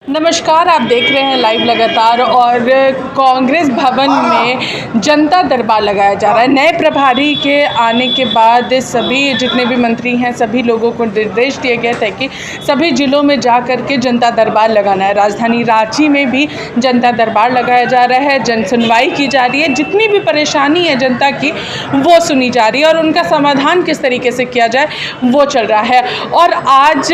नमस्कार, आप देख रहे हैं लाइव लगातार। और कांग्रेस भवन में जनता दरबार लगाया जा रहा है। नए प्रभारी के आने के बाद सभी जितने भी मंत्री हैं सभी लोगों को निर्देश दिए गए थे कि सभी जिलों में जा कर के जनता दरबार लगाना है। राजधानी रांची में भी जनता दरबार लगाया जा रहा है, जन सुनवाई की जा रही है, जितनी भी परेशानी है जनता की वो सुनी जा रही है और उनका समाधान किस तरीके से किया जाए वो चल रहा है। और आज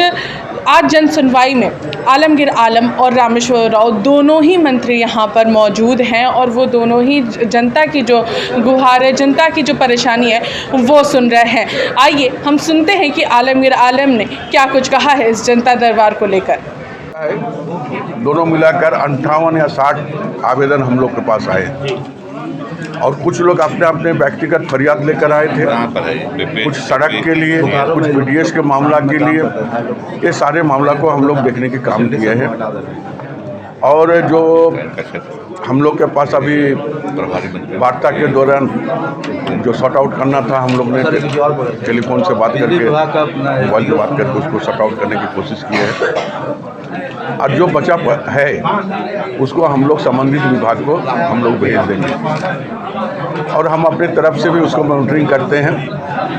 जन सुनवाई में आलमगीर आलम और रामेश्वर राव दोनों ही मंत्री यहाँ पर मौजूद हैं और वो दोनों ही जनता की जो गुहार है, जनता की जो परेशानी है वो सुन रहे हैं। आइए हम सुनते हैं कि आलमगीर आलम ने क्या कुछ कहा है इस जनता दरबार को लेकर। दोनों मिलाकर 58 या 60 आवेदन हम लोग के पास आए और कुछ लोग अपने अपने व्यक्तिगत फरियाद लेकर आए थे, कुछ सड़क के लिए, कुछ बीडीएस के मामला के लिए। ये सारे मामला को हम लोग देखने के काम किए हैं और जो हम लोग के पास अभी वार्ता के दौरान जो सॉर्ट आउट करना था, हम लोग ने टेलीफोन से बात करके, मोबाइल से बात करके उसको सॉर्ट आउट करने की कोशिश की है और जो बचा है उसको हम लोग संबंधित विभाग को हम लोग भेज देंगे और हम अपनी तरफ से भी उसको मॉनिटरिंग करते हैं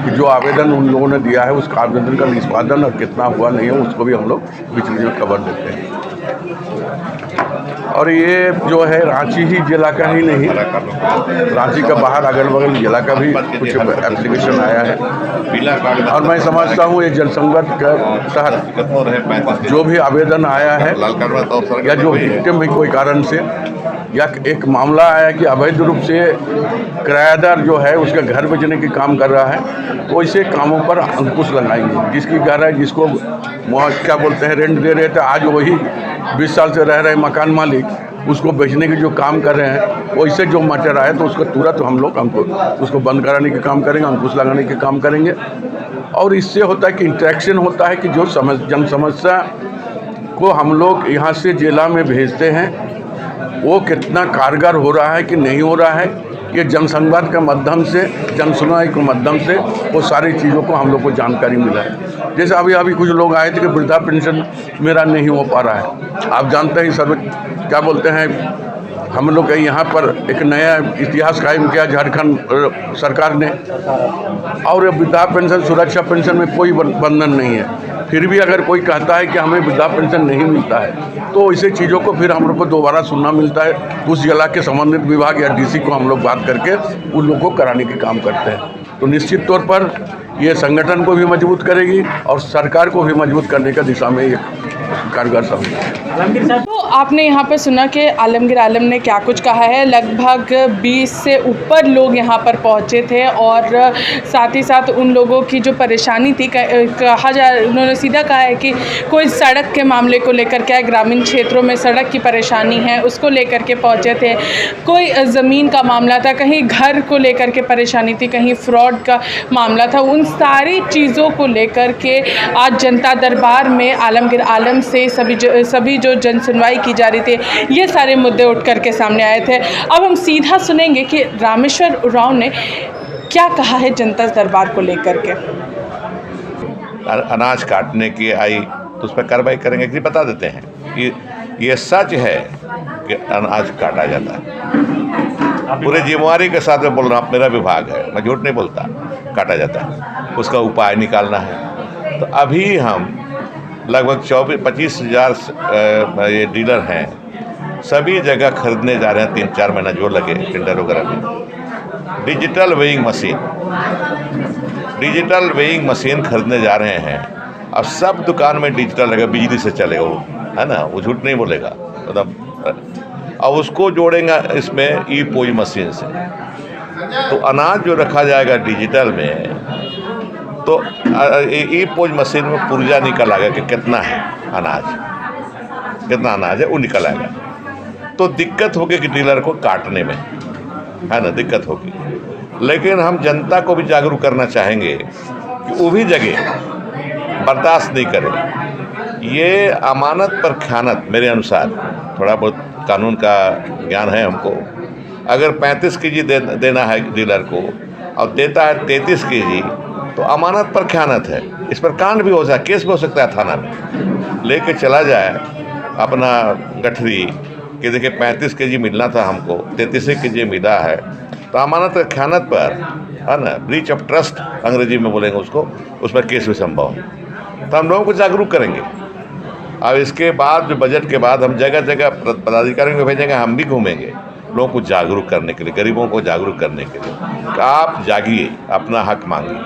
कि जो आवेदन उन लोगों ने दिया है उसका आवेदन का निष्पादन और कितना हुआ नहीं है उसको भी हम लोग बीच में खबर देते हैं। और ये जो है रांची ही जिला का ही नहीं, रांची का बाहर अगल बगल जिला का भी कुछ एप्लीकेशन आया है और मैं समझता हूँ ये जनसंपर्क के तहत जो भी आवेदन आया है या जो विक्टिम भी कोई कारण से या एक मामला आया कि अवैध रूप से किराएदार जो है उसका घर बेचने के काम कर रहा है, वो ऐसे कामों पर अंकुश लगाएंगे। जिसकी घर है, जिसको क्या बोलते हैं रेंट दे रहे थे, आज वही 20 साल से रह रहे मकान मालिक उसको बेचने के जो काम कर रहे हैं, वो इससे जो मैटर आया तो उसको तुरंत हम लोग उसको बंद कराने के काम करेंगे, अंकुश लगाने के काम करेंगे। और इससे होता है कि इंटरेक्शन होता है कि जो जन समस्या को हम लोग यहाँ से जिला में भेजते हैं वो कितना कारगर हो रहा है कि नहीं हो रहा है, ये जनसंवाद के माध्यम से, जन सुनवाई के माध्यम से वो सारी चीज़ों को हम लोग को जानकारी मिला है। जैसे अभी कुछ लोग आए थे कि वृद्धा पेंशन मेरा नहीं हो पा रहा है। आप जानते हैं सब क्या बोलते हैं, हम लोग यहाँ पर एक नया इतिहास कायम किया झारखंड सरकार ने और वृद्धा पेंशन सुरक्षा पेंशन में कोई बंधन नहीं है। फिर भी अगर कोई कहता है कि हमें वृद्धा पेंशन नहीं मिलता है तो ऐसे चीज़ों को फिर हम लोग को दोबारा सुनना मिलता है। उस जिला के संबंधित विभाग या डीसी को हम लोग बात करके उन लोगों को कराने के काम करते हैं। तो निश्चित तौर पर ये संगठन को भी मजबूत करेगी और सरकार को भी मजबूत करने का दिशा में एक कारगर साबित है। तो आपने यहाँ पर सुना कि आलमगीर आलम ने क्या कुछ कहा है। लगभग 20 से ऊपर लोग यहाँ पर पहुँचे थे और साथ ही साथ उन लोगों की जो परेशानी थी उन्होंने सीधा कहा है कि कोई सड़क के मामले को लेकर क्या ग्रामीण क्षेत्रों में सड़क की परेशानी है उसको लेकर के पहुँचे थे, कोई ज़मीन का मामला था, कहीं घर को लेकर के परेशानी थी, कहीं फ्रॉड का मामला था। उन सारी चीज़ों को लेकर के आज जनता दरबार में आलमगीर आलम से सभी जो जन सुनवाई की जा रही थी ये सारे मुद्दे उठ करके सामने आए थे। अब हम सीधा सुनेंगे कि रामेश्वर राव ने क्या कहा है जनता दरबार को लेकर के। अनाज काटने की आई तो उस पर कार्रवाई करेंगे कि बता देते हैं कि ये सच है कि अनाज काटा जाता है। पूरे जिम्मेवारी के साथ में बोल रहा हूँ, मेरा विभाग है, मैं झूठ नहीं बोलता, काटा जाता है, उसका उपाय निकालना है। तो अभी हम लगभग 24-25 हज़ार ये डीलर हैं, सभी जगह खरीदने जा रहे हैं। 3-4 महीना जो लगे टेंडर वगैरह में डिजिटल वेइंग मशीन खरीदने जा रहे हैं। अब सब दुकान में डिजिटल लगेगा, बिजली से चलेगा वो, है ना, वो झूठ नहीं बोलेगा मतलब। अब उसको जोड़ेंगे इसमें ई पोज मशीन से, तो अनाज जो रखा जाएगा डिजिटल में तो ई पोज मशीन में पुर्जा निकल आएगा कि कितना अनाज है वो निकल आएगा। तो दिक्कत होगी कि डीलर को काटने में, है ना, दिक्कत होगी। लेकिन हम जनता को भी जागरूक करना चाहेंगे कि वो भी जगह बर्दाश्त नहीं करे। ये अमानत पर ख़यानत, मेरे अनुसार, थोड़ा बहुत कानून का ज्ञान है हमको, अगर 35 केजी देना है डीलर को और देता है 33 केजी तो अमानत पर ख़यानत है। इस पर कांड भी हो सकता है, केस भी हो सकता है थाना में। लेके चला जाए अपना गठरी कि देखिए 35 kg मिलना था हमको, 33 kg मिला है, तो अमानत ख़यानत पर, है ना, ब्रीच ऑफ ट्रस्ट अंग्रेजी में बोलेंगे उसको, उसमें केस भी संभव है। तो हम लोगों को जागरूक करेंगे। अब इसके बाद जो बजट के बाद हम जगह जगह पदाधिकारियों को भेजेंगे, हम भी घूमेंगे लोगों को जागरूक करने के लिए, गरीबों को जागरूक करने के लिए कि आप जागिए, अपना हक मांगिए,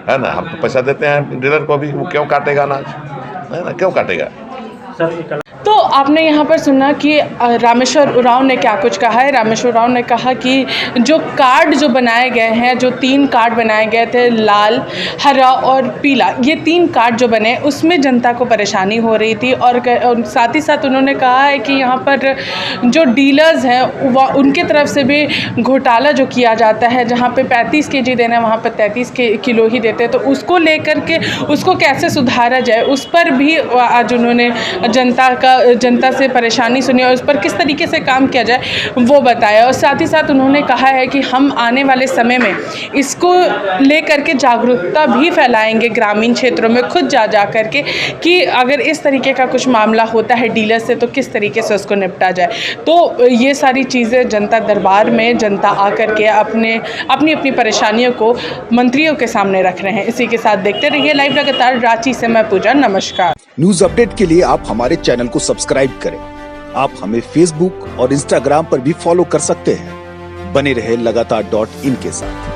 है ना। हम तो पैसा देते हैं डीलर को भी, वो क्यों काटेगा अनाज, है ना, क्यों काटेगा। तो आपने यहाँ पर सुना कि रामेश्वर उरांव ने क्या कुछ कहा है। रामेश्वर उरांव ने कहा कि जो कार्ड जो बनाए गए हैं, जो 3 कार्ड बनाए गए थे, लाल, हरा और पीला, ये 3 कार्ड जो बने उसमें जनता को परेशानी हो रही थी। और साथ ही साथ उन्होंने कहा है कि यहाँ पर जो डीलर्स हैं उनके तरफ से भी घोटाला जो किया जाता है, जहाँ पे 35 kg देना है वहाँ पर 33 किलो ही देते हैं, तो उसको लेकर के उसको कैसे सुधारा जाए, उस पर भी आज उन्होंने जनता से परेशानी सुनी और उस पर किस तरीके से काम किया जाए वो बताया। और साथ ही साथ उन्होंने कहा है कि हम आने वाले समय में इसको लेकर के जागरूकता भी फैलाएंगे ग्रामीण क्षेत्रों में, खुद जा करके, कि अगर इस तरीके का कुछ मामला होता है डीलर से तो किस तरीके से उसको निपटा जाए। तो ये सारी चीज़ें जनता दरबार में जनता आकर के अपनी परेशानियों को मंत्रियों के सामने रख रहे हैं। इसी के साथ देखते रहिए लाइव लगातार। रांची से मैं पूजा, नमस्कार। न्यूज अपडेट के लिए आप हमारे चैनल को सब्सक्राइब करें। आप हमें फेसबुक और इंस्टाग्राम पर भी फॉलो कर सकते हैं। बने रहे लगातार.in के साथ।